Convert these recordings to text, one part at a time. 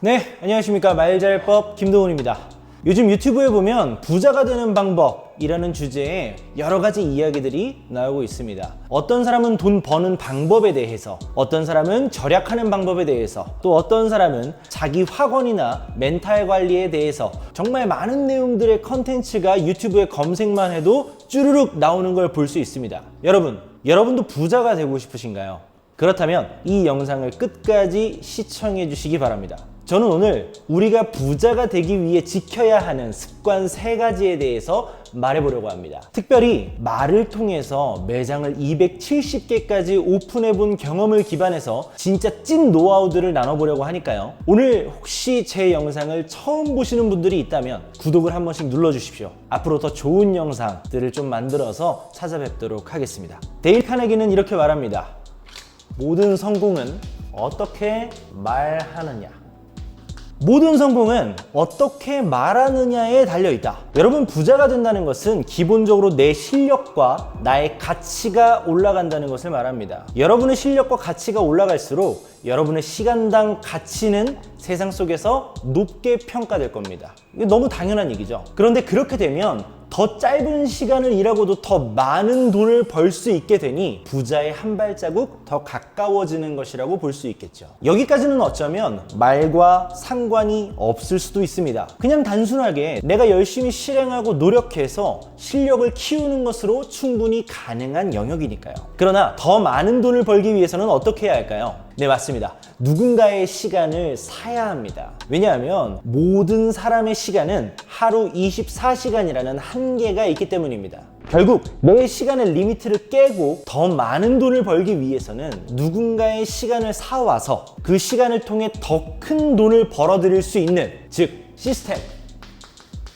네, 안녕하십니까. 말잘법 김도훈입니다. 요즘 유튜브에 보면 부자가 되는 방법이라는 주제에 여러 가지 이야기들이 나오고 있습니다. 어떤 사람은 돈 버는 방법에 대해서, 어떤 사람은 절약하는 방법에 대해서, 또 어떤 사람은 자기 학원이나 멘탈 관리에 대해서 정말 많은 내용들의 컨텐츠가 유튜브에 검색만 해도 쭈루룩 나오는 걸 볼 수 있습니다. 여러분도 부자가 되고 싶으신가요? 그렇다면 이 영상을 끝까지 시청해 주시기 바랍니다. 저는 오늘 우리가 부자가 되기 위해 지켜야 하는 습관 3가지에 대해서 말해보려고 합니다. 특별히 말을 통해서 매장을 270개까지 오픈해 본 경험을 기반해서 진짜 찐 노하우들을 나눠보려고 하니까요. 오늘 혹시 제 영상을 처음 보시는 분들이 있다면 구독을 한 번씩 눌러주십시오. 앞으로 더 좋은 영상들을 좀 만들어서 찾아뵙도록 하겠습니다. 데일 카네기는 이렇게 말합니다. 모든 성공은 어떻게 말하느냐. 모든 성공은 어떻게 말하느냐에 달려있다. 여러분, 부자가 된다는 것은 기본적으로 내 실력과 나의 가치가 올라간다는 것을 말합니다. 여러분의 실력과 가치가 올라갈수록 여러분의 시간당 가치는 세상 속에서 높게 평가될 겁니다. 이게 너무 당연한 얘기죠. 그런데 그렇게 되면 더 짧은 시간을 일하고도 더 많은 돈을 벌 수 있게 되니 부자의 한 발자국 더 가까워지는 것이라고 볼 수 있겠죠. 여기까지는 어쩌면 말과 상관이 없을 수도 있습니다. 그냥 단순하게 내가 열심히 실행하고 노력해서 실력을 키우는 것으로 충분히 가능한 영역이니까요. 그러나 더 많은 돈을 벌기 위해서는 어떻게 해야 할까요? 네, 맞습니다. 누군가의 시간을 사야 합니다. 왜냐하면 모든 사람의 시간은 하루 24시간이라는 한계가 있기 때문입니다. 결국 내 시간의 리미트를 깨고 더 많은 돈을 벌기 위해서는 누군가의 시간을 사와서 그 시간을 통해 더 큰 돈을 벌어들일 수 있는, 즉 시스템,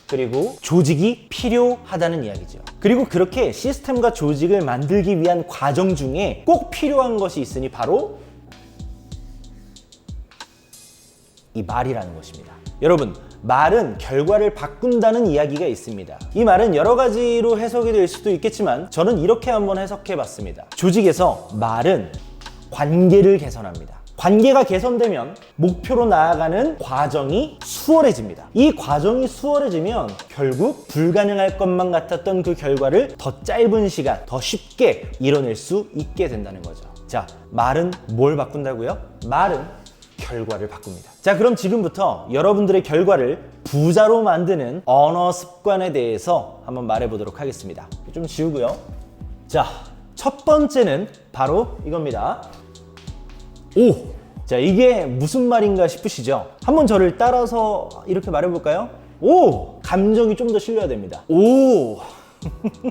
그리고 조직이 필요하다는 이야기죠. 그리고 그렇게 시스템과 조직을 만들기 위한 과정 중에 꼭 필요한 것이 있으니 바로 이 말이라는 것입니다. 여러분, 말은 결과를 바꾼다는 이야기가 있습니다. 이 말은 여러 가지로 해석이 될 수도 있겠지만 저는 이렇게 한번 해석해 봤습니다. 조직에서 말은 관계를 개선합니다. 관계가 개선되면 목표로 나아가는 과정이 수월해집니다. 이 과정이 수월해지면 결국 불가능할 것만 같았던 그 결과를 더 짧은 시간, 더 쉽게 이뤄낼 수 있게 된다는 거죠. 자, 말은 뭘 바꾼다고요? 말은 결과를 바꿉니다. 자, 그럼 지금부터 여러분들의 결과를 부자로 만드는 언어 습관에 대해서 한번 말해보도록 하겠습니다. 좀 지우고요. 자, 첫 번째는 바로 이겁니다. 오! 자, 이게 무슨 말인가 싶으시죠? 한번 저를 따라서 이렇게 말해볼까요? 오! 감정이 좀 더 실려야 됩니다. 오!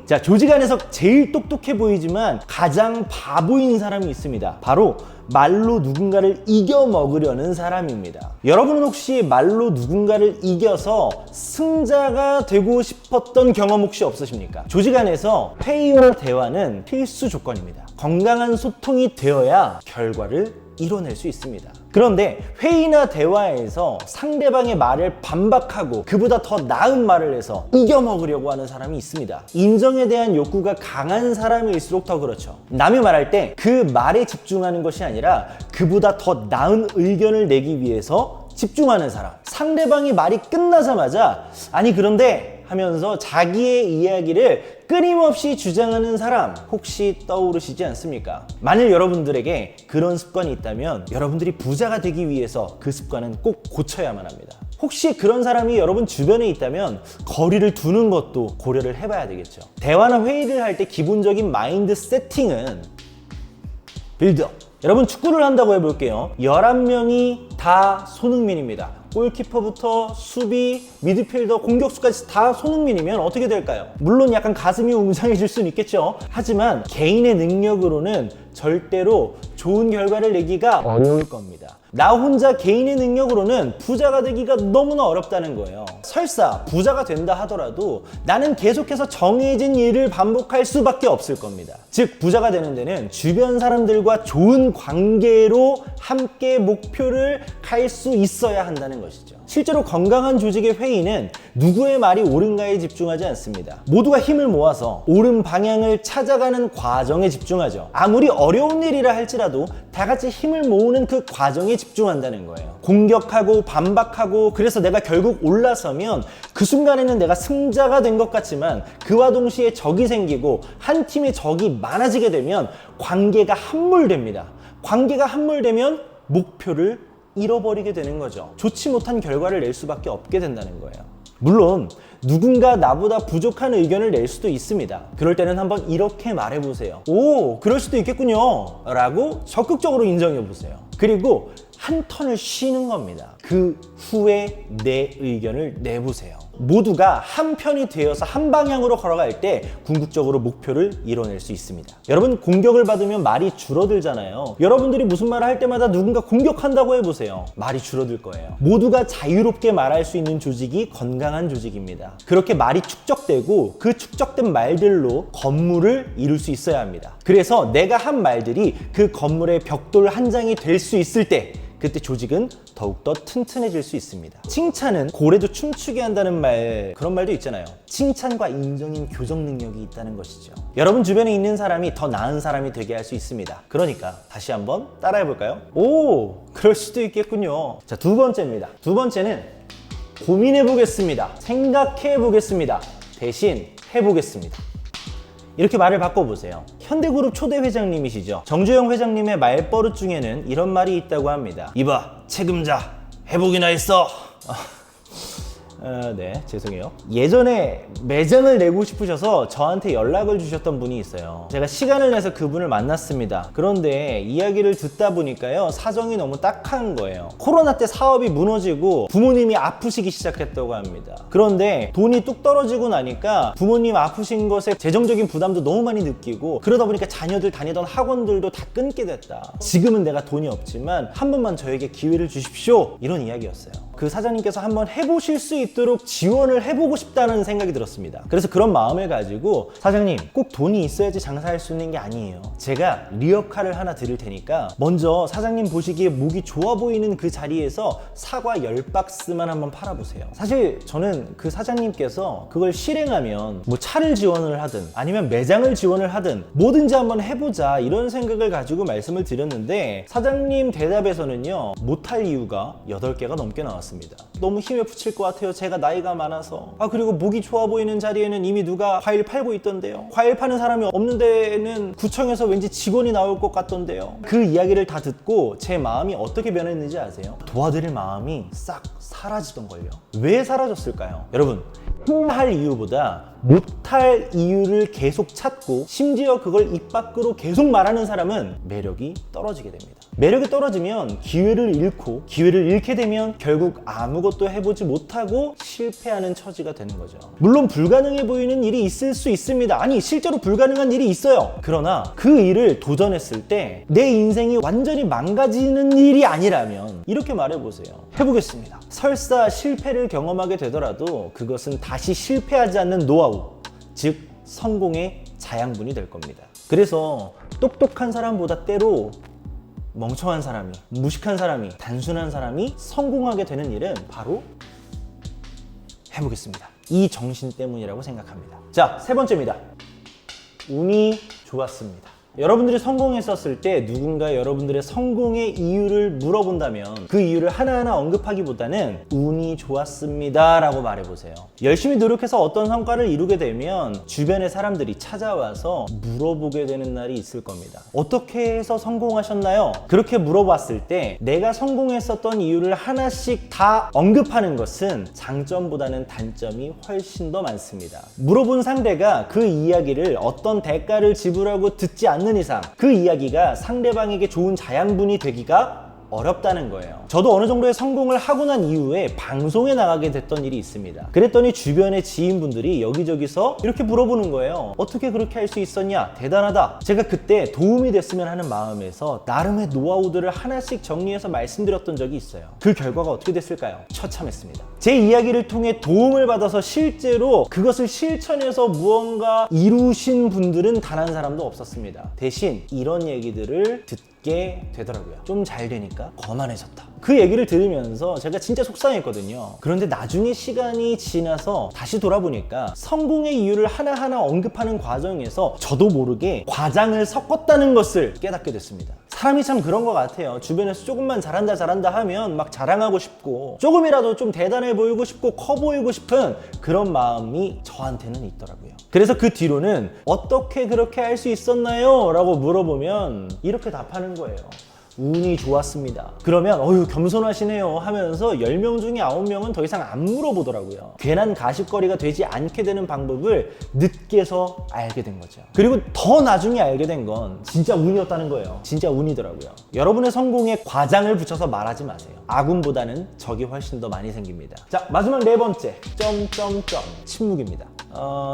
자, 조직 안에서 제일 똑똑해 보이지만 가장 바보인 사람이 있습니다. 바로 말로 누군가를 이겨 먹으려는 사람입니다. 여러분은 혹시 말로 누군가를 이겨서 승자가 되고 싶었던 경험 혹시 없으십니까? 조직 안에서 회의와 대화는 필수 조건입니다. 건강한 소통이 되어야 결과를 이뤄낼 수 있습니다. 그런데 회의나 대화에서 상대방의 말을 반박하고 그보다 더 나은 말을 해서 이겨먹으려고 하는 사람이 있습니다. 인정에 대한 욕구가 강한 사람일수록 더 그렇죠. 남이 말할 때 그 말에 집중하는 것이 아니라 그보다 더 나은 의견을 내기 위해서 집중하는 사람. 상대방이 말이 끝나자마자 아니 그런데 하면서 자기의 이야기를 끊임없이 주장하는 사람 혹시 떠오르시지 않습니까? 만일 여러분들에게 그런 습관이 있다면 여러분들이 부자가 되기 위해서 그 습관은 꼭 고쳐야만 합니다. 혹시 그런 사람이 여러분 주변에 있다면 거리를 두는 것도 고려를 해봐야 되겠죠. 대화나 회의를 할 때 기본적인 마인드 세팅은 빌드업. 여러분, 축구를 한다고 해볼게요. 11명이 다 손흥민입니다. 골키퍼부터 수비, 미드필더, 공격수까지 다 손흥민이면 어떻게 될까요? 물론 약간 가슴이 웅장해질 수는 있겠죠. 하지만 개인의 능력으로는 절대로 좋은 결과를 내기가 어려울 겁니다. 나 혼자 개인의 능력으로는 부자가 되기가 너무나 어렵다는 거예요. 설사 부자가 된다 하더라도 나는 계속해서 정해진 일을 반복할 수밖에 없을 겁니다. 즉, 부자가 되는 데는 주변 사람들과 좋은 관계로 함께 목표를 갈 수 있어야 한다는 것이죠. 실제로 건강한 조직의 회의는 누구의 말이 옳은가에 집중하지 않습니다. 모두가 힘을 모아서 옳은 방향을 찾아가는 과정에 집중하죠. 아무리 어려운 일이라 할지라도 다 같이 힘을 모으는 그 과정에 집중한다는 거예요. 공격하고 반박하고 그래서 내가 결국 올라서면 그 순간에는 내가 승자가 된 것 같지만 그와 동시에 적이 생기고 한 팀의 적이 많아지게 되면 관계가 함몰됩니다. 관계가 함몰되면 목표를 잃어버리게 되는 거죠. 좋지 못한 결과를 낼 수밖에 없게 된다는 거예요. 물론 누군가 나보다 부족한 의견을 낼 수도 있습니다. 그럴 때는 한번 이렇게 말해보세요. 오, 그럴 수도 있겠군요 라고 적극적으로 인정해보세요. 그리고 한 턴을 쉬는 겁니다. 그 후에 내 의견을 내보세요. 모두가 한 편이 되어서 한 방향으로 걸어갈 때 궁극적으로 목표를 이뤄낼 수 있습니다. 여러분, 공격을 받으면 말이 줄어들잖아요. 여러분들이 무슨 말을 할 때마다 누군가 공격한다고 해보세요. 말이 줄어들 거예요. 모두가 자유롭게 말할 수 있는 조직이 건강한 조직입니다. 그렇게 말이 축적되고 그 축적된 말들로 건물을 이룰 수 있어야 합니다. 그래서 내가 한 말들이 그 건물의 벽돌 한 장이 될 수 있을 때 그때 조직은 더욱더 튼튼해질 수 있습니다. 칭찬은 고래도 춤추게 한다는 말, 그런 말도 있잖아요. 칭찬과 인정인 교정 능력이 있다는 것이죠. 여러분 주변에 있는 사람이 더 나은 사람이 되게 할 수 있습니다. 그러니까 다시 한번 따라해 볼까요? 오, 그럴 수도 있겠군요. 자, 두 번째입니다. 두 번째는 고민해 보겠습니다. 생각해 보겠습니다. 대신 해보겠습니다. 이렇게 말을 바꿔보세요. 현대그룹 초대 회장님이시죠. 정주영 회장님의 말버릇 중에는 이런 말이 있다고 합니다. 이봐, 책임자, 해보기나 했어. 네, 죄송해요. 예전에 매장을 내고 싶으셔서 저한테 연락을 주셨던 분이 있어요. 제가 시간을 내서 그분을 만났습니다. 그런데 이야기를 듣다 보니까요, 사정이 너무 딱한 거예요. 코로나 때 사업이 무너지고 부모님이 아프시기 시작했다고 합니다. 그런데 돈이 뚝 떨어지고 나니까 부모님 아프신 것에 재정적인 부담도 너무 많이 느끼고 그러다 보니까 자녀들 다니던 학원들도 다 끊게 됐다. 지금은 내가 돈이 없지만 한 번만 저에게 기회를 주십시오. 이런 이야기였어요. 그 사장님께서 한번 해보실 수 있도록 지원을 해보고 싶다는 생각이 들었습니다. 그래서 그런 마음을 가지고 사장님, 꼭 돈이 있어야지 장사할 수 있는 게 아니에요. 제가 리어카를 하나 드릴 테니까 먼저 사장님 보시기에 목이 좋아 보이는 그 자리에서 사과 10박스만 한번 팔아보세요. 사실 저는 그 사장님께서 그걸 실행하면 뭐 차를 지원을 하든 아니면 매장을 지원을 하든 뭐든지 한번 해보자 이런 생각을 가지고 말씀을 드렸는데 사장님 대답에서는요, 못할 이유가 8개가 넘게 나왔습니다. 너무 힘에 부칠 것 같아요. 제가 나이가 많아서. 그리고 목이 좋아 보이는 자리에는 이미 누가 과일 팔고 있던데요. 과일 파는 사람이 없는 데는 구청에서 왠지 직원이 나올 것 같던데요. 그 이야기를 다 듣고 제 마음이 어떻게 변했는지 아세요? 도와드릴 마음이 싹 사라지던걸요. 왜 사라졌을까요? 여러분, 할 이유보다 못할 이유를 계속 찾고 심지어 그걸 입 밖으로 계속 말하는 사람은 매력이 떨어지게 됩니다. 매력이 떨어지면 기회를 잃고 기회를 잃게 되면 결국 아무것도 해보지 못하고 실패하는 처지가 되는 거죠. 물론 불가능해 보이는 일이 있을 수 있습니다. 아니, 실제로 불가능한 일이 있어요. 그러나 그 일을 도전했을 때 내 인생이 완전히 망가지는 일이 아니라면 이렇게 말해보세요. 해보겠습니다. 설사 실패를 경험하게 되더라도 그것은 다시 실패하지 않는 노하우, 즉 성공의 자양분이 될 겁니다. 그래서 똑똑한 사람보다 때로 멍청한 사람이, 무식한 사람이, 단순한 사람이 성공하게 되는 일은 바로 해보겠습니다. 이 정신 때문이라고 생각합니다. 자, 세 번째입니다. 운이 좋았습니다. 여러분들이 성공했었을 때 누군가 여러분들의 성공의 이유를 물어본다면 그 이유를 하나하나 언급하기보다는 운이 좋았습니다 라고 말해보세요. 열심히 노력해서 어떤 성과를 이루게 되면 주변의 사람들이 찾아와서 물어보게 되는 날이 있을 겁니다. 어떻게 해서 성공하셨나요? 그렇게 물어봤을 때 내가 성공했었던 이유를 하나씩 다 언급하는 것은 장점보다는 단점이 훨씬 더 많습니다. 물어본 상대가 그 이야기를 어떤 대가를 지불하고 듣지 않는 이상 그 이야기가 상대방에게 좋은 자양분이 되기가 어렵다는 거예요. 저도 어느 정도의 성공을 하고 난 이후에 방송에 나가게 됐던 일이 있습니다. 그랬더니 주변의 지인분들이 여기저기서 이렇게 물어보는 거예요. 어떻게 그렇게 할 수 있었냐? 대단하다. 제가 그때 도움이 됐으면 하는 마음에서 나름의 노하우들을 하나씩 정리해서 말씀드렸던 적이 있어요. 그 결과가 어떻게 됐을까요? 처참했습니다. 제 이야기를 통해 도움을 받아서 실제로 그것을 실천해서 무언가 이루신 분들은 단 한 사람도 없었습니다. 대신 이런 얘기들을 듣게 있게 되더라고요. 좀 잘 되니까 거만해졌다. 그 얘기를 들으면서 제가 진짜 속상했거든요. 그런데 나중에 시간이 지나서 다시 돌아보니까 성공의 이유를 하나하나 언급하는 과정에서 저도 모르게 과장을 섞었다는 것을 깨닫게 됐습니다. 사람이 참 그런 것 같아요. 주변에서 조금만 잘한다 하면 막 자랑하고 싶고, 조금이라도 좀 대단해 보이고 싶고 커 보이고 싶은 그런 마음이 저한테는 있더라고요. 그래서 그 뒤로는 어떻게 그렇게 할 수 있었나요? 라고 물어보면 이렇게 답하는 거예요. 운이 좋았습니다. 그러면 어휴 겸손하시네요 하면서 10명 중에 9명은 더 이상 안 물어보더라고요. 괜한 가십거리가 되지 않게 되는 방법을 늦게서 알게 된 거죠. 그리고 더 나중에 알게 된 건 진짜 운이었다는 거예요. 진짜 운이더라고요. 여러분의 성공에 과장을 붙여서 말하지 마세요. 아군보다는 적이 훨씬 더 많이 생깁니다. 자, 마지막 네 번째 침묵입니다.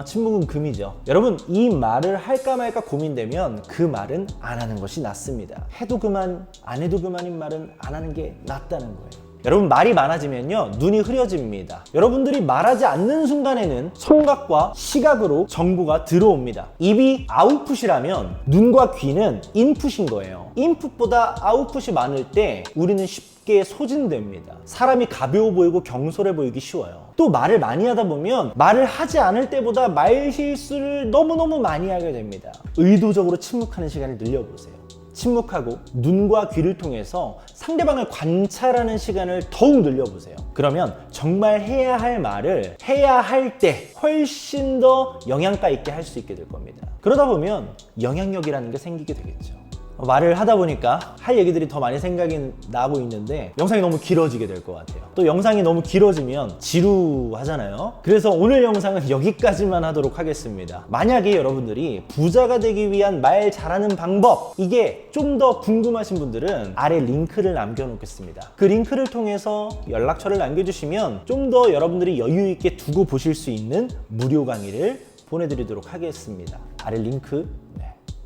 침묵은 금이죠. 여러분, 이 말을 할까 말까 고민되면 그 말은 안 하는 것이 낫습니다. 해도 그만, 안 해도 그만인 말은 안 하는 게 낫다는 거예요. 여러분, 말이 많아지면요 눈이 흐려집니다. 여러분들이 말하지 않는 순간에는 청각과 시각으로 정보가 들어옵니다. 입이 아웃풋이라면 눈과 귀는 인풋인 거예요. 인풋보다 아웃풋이 많을 때 우리는 쉽게 소진됩니다. 사람이 가벼워 보이고 경솔해 보이기 쉬워요. 또 말을 많이 하다 보면 말을 하지 않을 때보다 말 실수를 너무너무 많이 하게 됩니다. 의도적으로 침묵하는 시간을 늘려보세요. 침묵하고 눈과 귀를 통해서 상대방을 관찰하는 시간을 더욱 늘려보세요. 그러면 정말 해야 할 말을 해야 할 때 훨씬 더 영양가 있게 할 수 있게 될 겁니다. 그러다 보면 영향력이라는 게 생기게 되겠죠. 말을 하다 보니까 할 얘기들이 더 많이 생각이 나고 있는데 영상이 너무 길어지게 될 것 같아요. 또 영상이 너무 길어지면 지루하잖아요. 그래서 오늘 영상은 여기까지만 하도록 하겠습니다. 만약에 여러분들이 부자가 되기 위한 말 잘하는 방법, 이게 좀 더 궁금하신 분들은 아래 링크를 남겨놓겠습니다. 그 링크를 통해서 연락처를 남겨주시면 좀 더 여러분들이 여유 있게 두고 보실 수 있는 무료 강의를 보내드리도록 하겠습니다. 아래 링크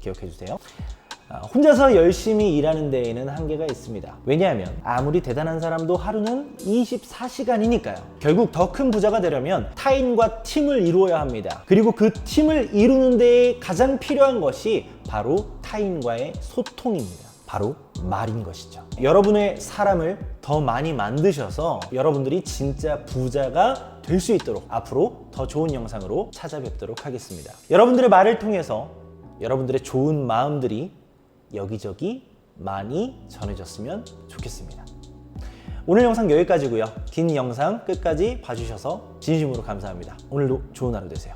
기억해주세요. 혼자서 열심히 일하는 데에는 한계가 있습니다. 왜냐하면 아무리 대단한 사람도 하루는 24시간이니까요. 결국 더 큰 부자가 되려면 타인과 팀을 이루어야 합니다. 그리고 그 팀을 이루는 데에 가장 필요한 것이 바로 타인과의 소통입니다. 바로 말인 것이죠. 여러분의 사람을 더 많이 만드셔서 여러분들이 진짜 부자가 될 수 있도록 앞으로 더 좋은 영상으로 찾아뵙도록 하겠습니다. 여러분들의 말을 통해서 여러분들의 좋은 마음들이 여기저기 많이 전해졌으면 좋겠습니다. 오늘 영상 여기까지고요. 긴 영상 끝까지 봐주셔서 진심으로 감사합니다. 오늘도 좋은 하루 되세요.